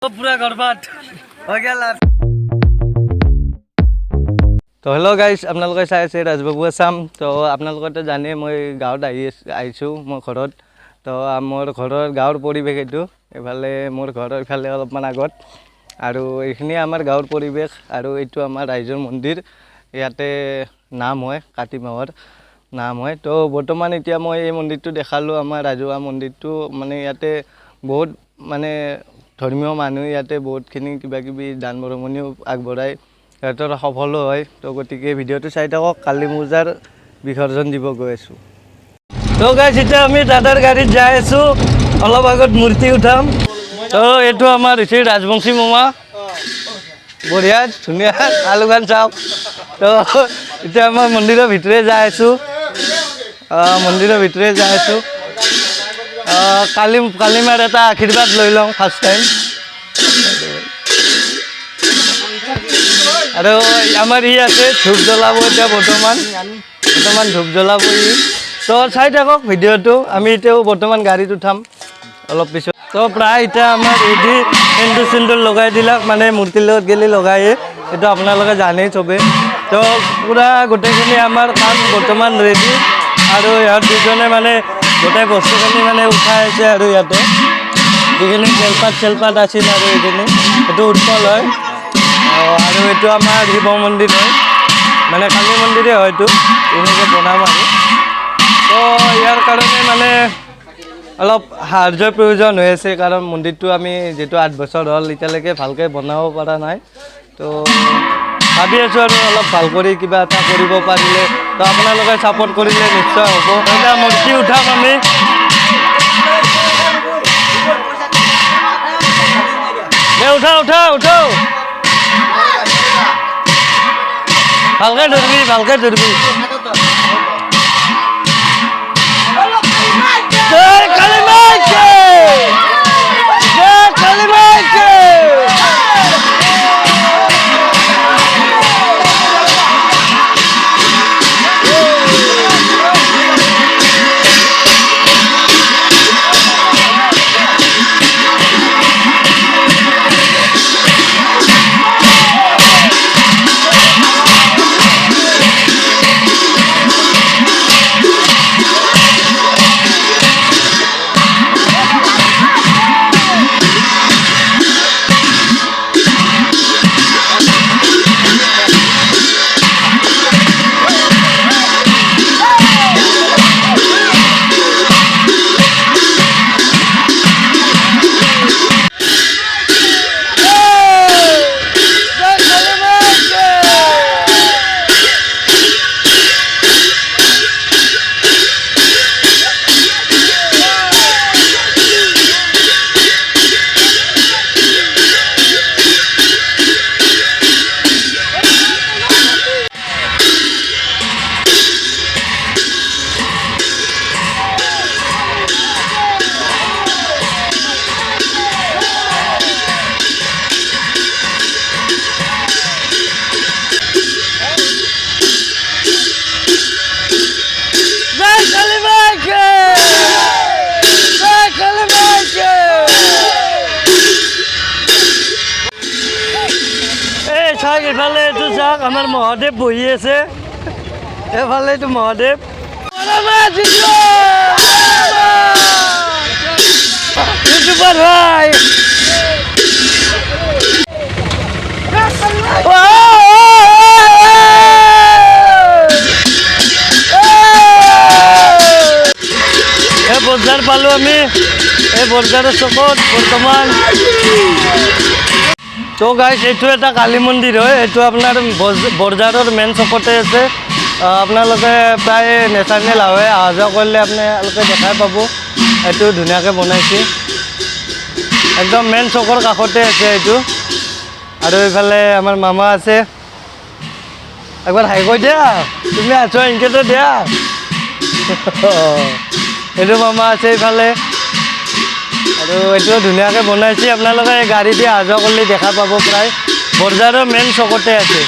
पूरा गड़बड़ हो गया। তো হেল্ল' গাইজ, আপোনালোকে চাই আছে ৰাজবাবু আছাম। তো আপোনালোকেতো জানেই মই গাঁৱত আহিছোঁ মোৰ ঘৰত। তো মোৰ ঘৰৰ গাঁৱৰ পৰিৱেশ এইটো। এইফালে মোৰ ঘৰৰ ইফালে অলপমান আগত আৰু এইখিনি আমাৰ গাঁৱৰ পৰিৱেশ। আৰু এইটো আমাৰ ৰাইজৰ মন্দিৰ। ইয়াতে নাম হয়, কাতি মাহৰ নাম হয়। তো বৰ্তমান এতিয়া মই এই মন্দিৰটো দেখালোঁ, আমাৰ ৰাজহুৱা মন্দিৰটো। মানে ইয়াতে বহুত মানে ধৰ্মীয় মানুহ ইয়াতে বহুতখিনি কিবাকিবি দান বৰঙণিও আগবঢ়ায়, সিহঁতৰ সফলো হয়। তো গতিকে ভিডিঅ'টো চাই থাকক। কালি পূজাৰ বিসৰ্জন দিব গৈ আছোঁ। তো গাইজ, এতিয়া আমি দাদাৰ গাড়ীত যাই আছোঁ, অলপ আগত মূৰ্তি উঠাম। তো এইটো আমাৰ হৈছে ৰাজবংশী মামা, বঢ়িয়া ধুনীয়া আলুখান চাওক। তো এতিয়া আমাৰ মন্দিৰৰ ভিতৰে যাই আছোঁ, কালিমাৰ এটা আশীৰ্বাদ লৈ লওঁ ফাৰ্ষ্ট টাইম। আৰু আমাৰ ই আছে ধূপ জ্বলাব, এতিয়া বৰ্তমান ধূপ জ্বলাব ই। তো চাই থাকক ভিডিঅ'টো। আমি এতিয়াও বৰ্তমান গাড়ীত উঠাম অলপ পিছত। তো প্ৰায় এতিয়া আমাৰ ৰেডি, সেন্দুৰ লগাই দিলাক, মানে মূৰ্তিৰ লগত গেলি লগায়ে, এইটো আপোনালোকে জানেই চবে। তো পূৰা গোটেইখিনি আমাৰ কাম বৰ্তমান ৰেডি। আৰু ইহঁত দুজনে মানে গোটেই বস্তুখিনি মানে উঠাই আছে। আৰু ইয়াতে যিখিনি তেলপাত আছিল আৰু এইখিনি এইটো উৎপল হয়। আৰু এইটো আমাৰ শিৱ মন্দিৰ হয়, মানে কালী মন্দিৰে হয়তো এনেকৈ বনাম। আৰু তো ইয়াৰ কাৰণে মানে অলপ সাহাৰ্যৰ প্ৰয়োজন হৈ আছে, কাৰণ মন্দিৰটো আমি যিটো 8 বছৰ হ'ল এতিয়ালৈকে ভালকৈ বনাব পৰা নাই। তো ভাবি আছোঁ আৰু অলপ ভাল কৰি কিবা এটা কৰিব পাৰিলে, তো আপোনালোকে ছাপোৰ্ট কৰিলে নিশ্চয় হ'ব। এতিয়া মূৰ্তি উঠাম আমি। উঠা ভালকৈ ধৰবি। জয় কালী মাইকে, জয় কালী মাইকে। এফালে এইটো চাওক, আমাৰ মহাদেৱ বহি আছে। এফালে এইটো মহাদেৱ। ইউটিউবাৰ ভাই, এই বজাৰ পালোঁ আমি, এই বজাৰৰ চকত বৰ্তমান। তো গাইজ, এইটো এটা কালী মন্দিৰ হয়। এইটো আপোনাৰ বজাৰৰ মেইন চকতে আছে। আপোনালোকে প্ৰায় নেচাৰেল হয়, অহা যোৱা কৰিলে আপোনালোকে দেখাই পাব। এইটো ধুনীয়াকৈ বনাইছে, একদম মেইন চকৰ কাষতে আছে এইটো। আৰু এইফালে আমাৰ মামা আছে, একবাৰ হাই কৈ দিয়া, তুমি আছো এনেকৈতো দিয়া। এইটো মামা আছে এইফালে। আৰু এইটো ধুনীয়াকৈ বনাইছে, আপোনালোকে গাড়ী দি অহা যোৱা কৰিলে দেখা পাব। প্ৰায় বজাৰৰ মেইন চকতে আছে।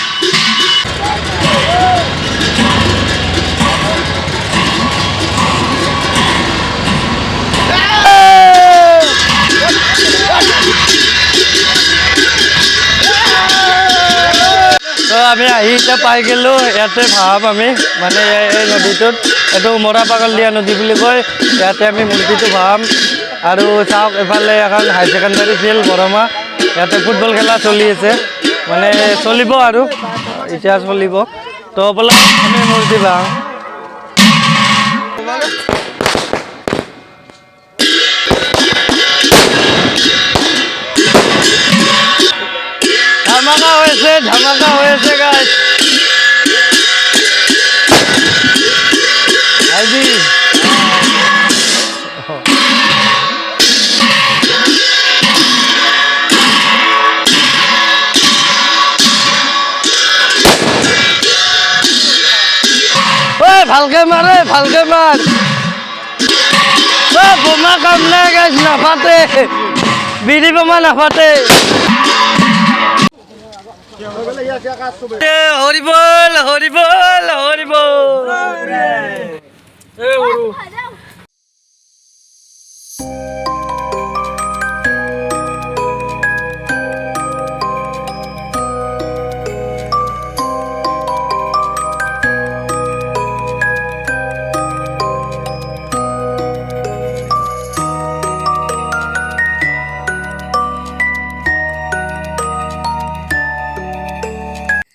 আমি আহি এতিয়া পাই গ'লোঁ ইয়াতে ভাব আমি মানে এই নদীটোত এইটো মৰা পাগল দিয়া নদী বুলি কয় ইয়াতে আমি মূৰ্তিটো ভাম আৰু চাওক এফালে এখন হাই ছেকেণ্ডাৰী ফিল্ড বৰমা ইয়াতে ফুটবল খেলা চলি আছে মানে চলিব আৰু এতিয়া চলিব তো ব'লা আমি মূৰ্তি ভাম ধামাকা হয়েছে গাছ আইডি ভালকে মারে ভালকে মার বোমা কাম নাই গাছ নাফাতে বিড়ি বোমা নাফাতে হরিবল হরিবল হরিবল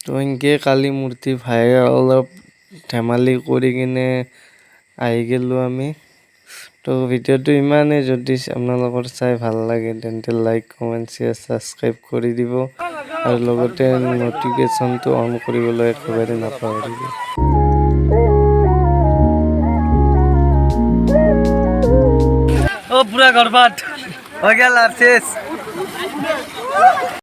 তো এনেকৈ কালি মূৰ্তি ভাই অলপ ধেমালি কৰি কিনে আহি গ'লোঁ আমি তো ভিডিঅ'টো ইমানেই যদি আপোনালোকৰ চাই ভাল লাগে তেন্তে লাইক কমেণ্ট শ্বেয়াৰ ছাবস্ক্ৰাইব কৰি দিব আৰু লগতে নটিফিকেশ্যনটো অন কৰিবলৈ একেবাৰে নাপাহৰিব পুৰা গৰবাত হৈ গ'ল আৰু শেষ